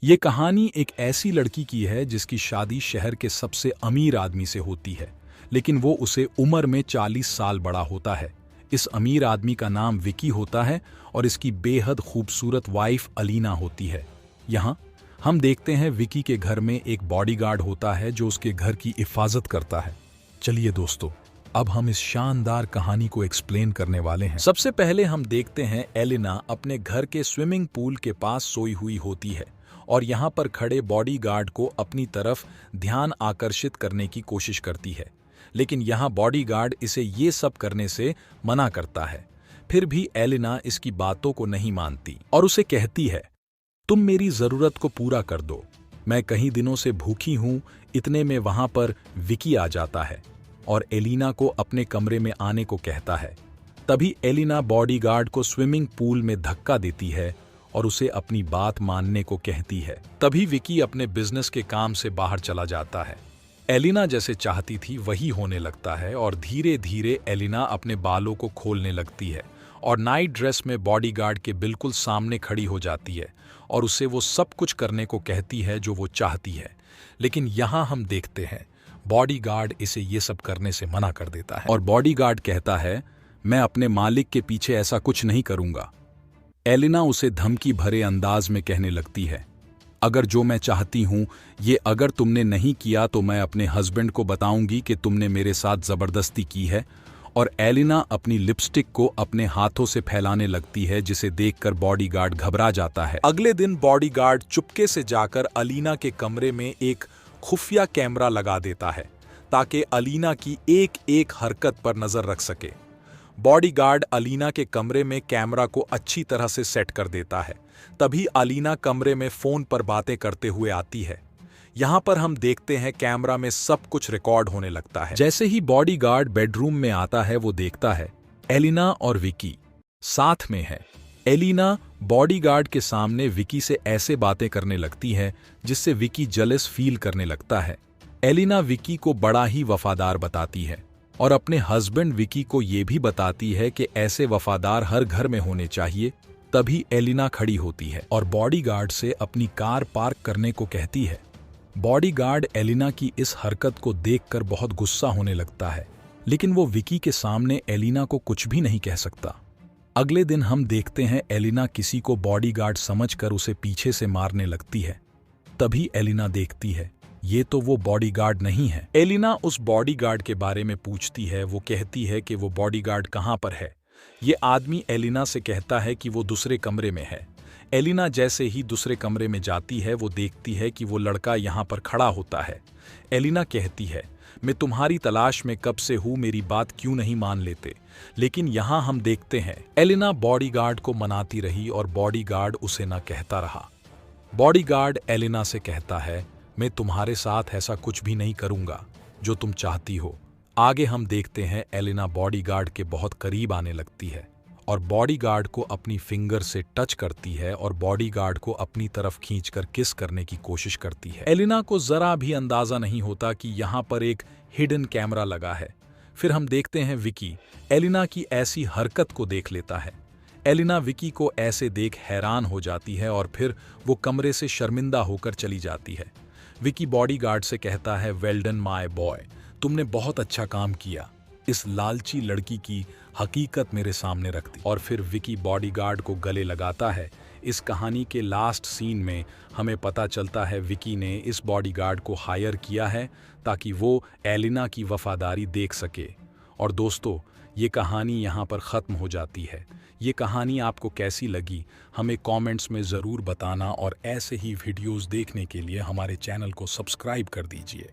ये कहानी एक ऐसी लड़की की है जिसकी शादी शहर के सबसे अमीर आदमी से होती है, लेकिन वो उसे उम्र में 40 साल बड़ा होता है। इस अमीर आदमी का नाम विकी होता है और इसकी बेहद खूबसूरत वाइफ अलीना होती है। यहाँ हम देखते हैं विकी के घर में एक बॉडीगार्ड होता है जो उसके घर की हिफाजत करता है। चलिए दोस्तों, अब हम इस शानदार कहानी को एक्सप्लेन करने वाले हैं। सबसे पहले हम देखते हैं एलिना अपने घर के स्विमिंग पूल के पास सोई हुई होती है और यहाँ पर खड़े बॉडीगार्ड को अपनी तरफ ध्यान आकर्षित करने की कोशिश करती है, लेकिन यहाँ बॉडीगार्ड इसे ये सब करने से मना करता है। फिर भी एलिना इसकी बातों को नहीं मानती और उसे कहती है, तुम मेरी जरूरत को पूरा कर दो, मैं कई दिनों से भूखी हूं। इतने में वहां पर विकी आ जाता है और एलिना को अपने कमरे में आने को कहता है। तभी एलिना बॉडीगार्ड को स्विमिंग पूल में धक्का देती है और उसे अपनी बात मानने को कहती है। तभी विकी अपने बिजनेस के काम से बाहर चला जाता है। एलिना जैसे चाहती थी वही होने लगता है और धीरे धीरे एलिना अपने बालों को खोलने लगती है और नाइट ड्रेस में बॉडीगार्ड के बिल्कुल सामने खड़ी हो जाती है और उसे वो सब कुछ करने को कहती है जो वो चाहती है। लेकिन यहाँ हम देखते हैं बॉडीगार्ड इसे ये सब करने से मना कर देता है और बॉडीगार्ड कहता है, मैं अपने मालिक के पीछे ऐसा कुछ नहीं करूंगा। एलिना उसे धमकी भरे अंदाज में कहने लगती है, अगर जो मैं चाहती हूं ये अगर तुमने नहीं किया तो मैं अपने हस्बैंड को बताऊंगी कि तुमने मेरे साथ जबरदस्ती की है। और एलिना अपनी लिपस्टिक को अपने हाथों से फैलाने लगती है, जिसे देखकर बॉडीगार्ड घबरा जाता है। अगले दिन बॉडीगार्ड चुपके से जाकर अलीना के कमरे में एक खुफिया कैमरा लगा देता है ताकि अलीना की एक एक हरकत पर नजर रख सके। बॉडीगार्ड अलीना के कमरे में कैमरा को अच्छी तरह से सेट कर देता है। तभी अलीना कमरे में फोन पर बातें करते हुए आती है। यहाँ पर हम देखते हैं कैमरा में सब कुछ रिकॉर्ड होने लगता है। जैसे ही बॉडीगार्ड बेडरूम में आता है वो देखता है एलिना और विकी साथ में है। एलिना बॉडीगार्ड के सामने विकी से ऐसे बातें करने लगती है जिससे विकी जेलस फील करने लगता है। एलिना विकी को बड़ा ही वफादार बताती है और अपने हस्बैंड विकी को ये भी बताती है कि ऐसे वफादार हर घर में होने चाहिए। तभी एलिना खड़ी होती है और बॉडीगार्ड से अपनी कार पार्क करने को कहती है। बॉडीगार्ड एलिना की इस हरकत को देखकर बहुत गुस्सा होने लगता है, लेकिन वो विकी के सामने एलिना को कुछ भी नहीं कह सकता। अगले दिन हम देखते हैं एलिना किसी को बॉडीगार्ड समझकर उसे पीछे से मारने लगती है। तभी एलिना देखती है ये तो वो बॉडीगार्ड नहीं है। एलिना उस बॉडीगार्ड के बारे में पूछती है। वो कहती है कि वो बॉडीगार्ड कहाँ पर है। ये आदमी एलिना से कहता है कि वो दूसरे कमरे में है। एलिना जैसे ही दूसरे कमरे में जाती है वो देखती है कि वो लड़का यहाँ पर खड़ा होता है। एलिना कहती है, मैं तुम्हारी तलाश में कब से हूँ, मेरी बात क्यों नहीं मान लेते। लेकिन यहाँ हम देखते हैं एलिना बॉडीगार्ड को मनाती रही और बॉडीगार्ड उसे न कहता रहा। बॉडीगार्ड एलिना से कहता है, मैं तुम्हारे साथ ऐसा कुछ भी नहीं करूंगा जो तुम चाहती हो। आगे हम देखते हैं एलिना बॉडीगार्ड के बहुत करीब आने लगती है और बॉडीगार्ड को अपनी फिंगर से टच करती है और बॉडीगार्ड को अपनी तरफ खींचकर किस करने की कोशिश करती है। एलिना को जरा भी अंदाजा नहीं होता कि यहाँ पर एक हिडन कैमरा लगा है। फिर हम देखते हैं विकी एलिना की ऐसी हरकत को देख लेता है। एलिना विकी को ऐसे देख हैरान हो जाती है और फिर वो कमरे से शर्मिंदा होकर चली जाती है। विकी बॉडीगार्ड से कहता है, वेल डन माय बॉय, तुमने बहुत अच्छा काम किया। इस लालची लड़की की हकीकत मेरे सामने रख दी। और फिर विकी बॉडीगार्ड को गले लगाता है। इस कहानी के लास्ट सीन में हमें पता चलता है विकी ने इस बॉडीगार्ड को हायर किया है ताकि वो एलिना की वफादारी देख सके। और दोस्तों, ये कहानी यहाँ पर ख़त्म हो जाती है। ये कहानी आपको कैसी लगी हमें कमेंट्स में ज़रूर बताना और ऐसे ही वीडियोज़ देखने के लिए हमारे चैनल को सब्सक्राइब कर दीजिए।